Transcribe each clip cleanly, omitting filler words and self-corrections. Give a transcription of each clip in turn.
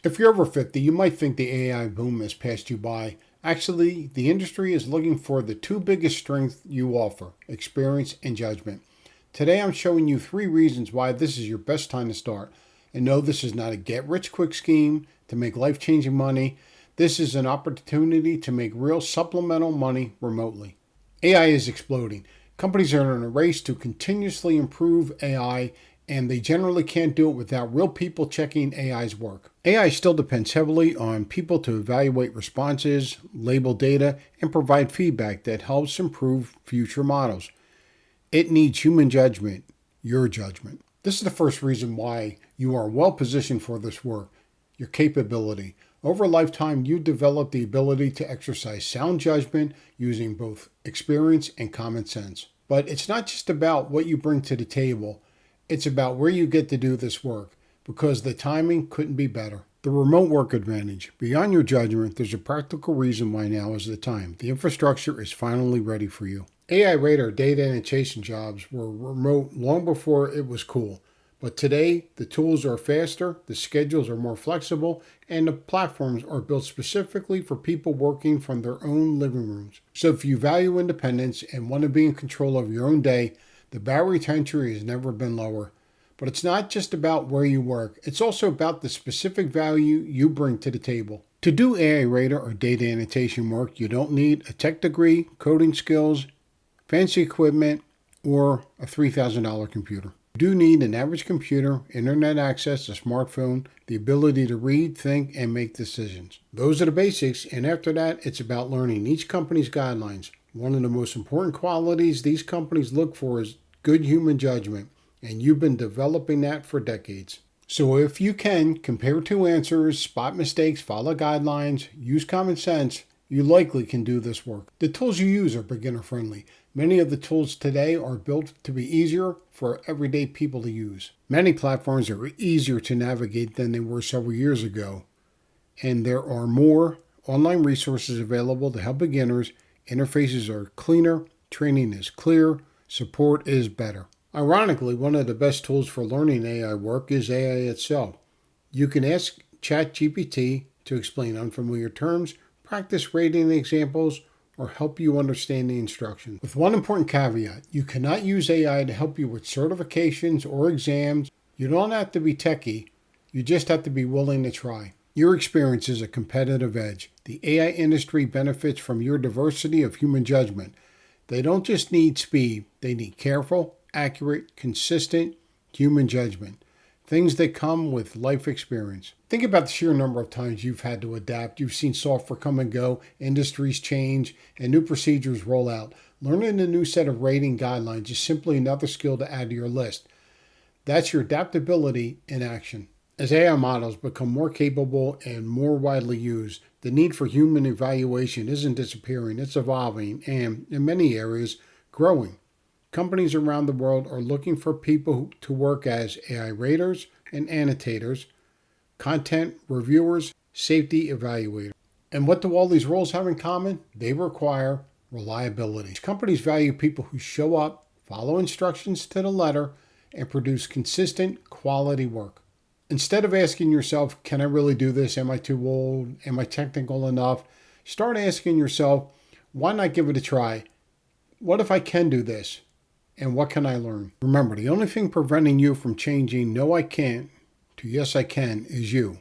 If you're over 50, you might think the AI boom has passed you by. Actually, the industry is looking for the two biggest strengths you offer: experience and judgment. Today, I'm showing you 3 reasons why this is your best time to start. And no, this is not a get-rich-quick scheme to make life-changing money. This is an opportunity to make real supplemental money remotely. AI is exploding. Companies are in a race to continuously improve AI, and they generally can't do it without real people checking AI's work. AI still depends heavily on people to evaluate responses, label data, and provide feedback that helps improve future models. It needs human judgment, your judgment. This is the first reason why you are well positioned for this work: your capability. Over a lifetime, you develop the ability to exercise sound judgment using both experience and common sense. But it's not just about what you bring to the table. It's about where you get to do this work, because the timing couldn't be better. The remote work advantage. Beyond your judgment, there's a practical reason why now is the time. The infrastructure is finally ready for you. AI Radar data annotation jobs were remote long before it was cool. But today, the tools are faster, the schedules are more flexible, and the platforms are built specifically for people working from their own living rooms. So if you value independence and want to be in control of your own day, the barrier to entry has never been lower. But it's not just about where you work. It's also about the specific value you bring to the table. To do AI Radar or data annotation work, you don't need a tech degree, coding skills, fancy equipment, or a $3,000 computer. You do need an average computer, internet access, a smartphone, the ability to read, think, and make decisions. Those are the basics, and after that, it's about learning each company's guidelines. One of the most important qualities these companies look for is good human judgment, and you've been developing that for decades. So if you can compare 2 answers, spot mistakes, follow guidelines, use common sense, you likely can do this work. The tools you use are beginner friendly. Many of the tools today are built to be easier for everyday people to use. Many platforms are easier to navigate than they were several years ago, and there are more online resources available to help beginners. Interfaces are cleaner, training is clear, support is better. Ironically, one of the best tools for learning AI work is AI itself. You can ask ChatGPT to explain unfamiliar terms, practice rating examples, or help you understand the instructions. With one important caveat: you cannot use AI to help you with certifications or exams. You don't have to be techie, you just have to be willing to try. Your experience is a competitive edge. The AI industry benefits from your diversity of human judgment. They don't just need speed, they need careful, accurate, consistent human judgment. Things that come with life experience. Think about the sheer number of times you've had to adapt. You've seen software come and go, industries change, and new procedures roll out. Learning a new set of rating guidelines is simply another skill to add to your list. That's your adaptability in action. As AI models become more capable and more widely used, the need for human evaluation isn't disappearing, it's evolving and, in many areas, growing. Companies around the world are looking for people to work as AI raters and annotators, content reviewers, safety evaluators. And what do all these roles have in common? They require reliability. Companies value people who show up, follow instructions to the letter, and produce consistent, quality work. Instead of asking yourself, can I really do this? Am I too old? Am I technical enough? Start asking yourself, why not give it a try? What if I can do this? And what can I learn? Remember, the only thing preventing you from changing "no, I can't" to "yes, I can" is you.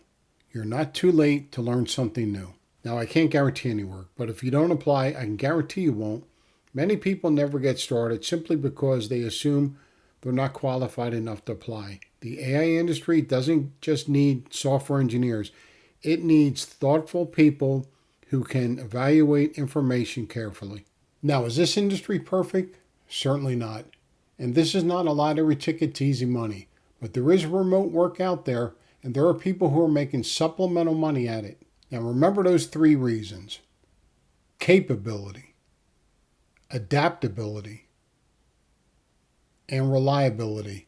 You're not too late to learn something new. Now, I can't guarantee any work, but if you don't apply, I can guarantee you won't. Many people never get started simply because they assume they're not qualified enough to apply. The AI industry doesn't just need software engineers. It needs thoughtful people who can evaluate information carefully. Now, is this industry perfect? Certainly not. And this is not a lottery ticket to easy money. But there is remote work out there, and there are people who are making supplemental money at it. Now remember those 3 reasons: capability, adaptability, and reliability.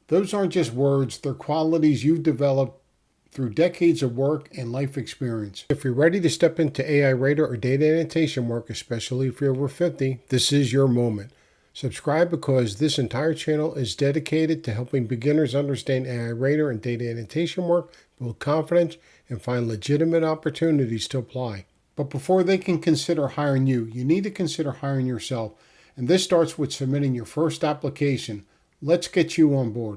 Those aren't just words, they're qualities you've developed through decades of work and life experience. If you're ready to step into AI Radar or data annotation work, especially if you're over 50, this is your moment. Subscribe, because this entire channel is dedicated to helping beginners understand AI Radar and data annotation work, build confidence, and find legitimate opportunities to apply. But before they can consider hiring you, you need to consider hiring yourself. And this starts with submitting your first application. Let's get you on board.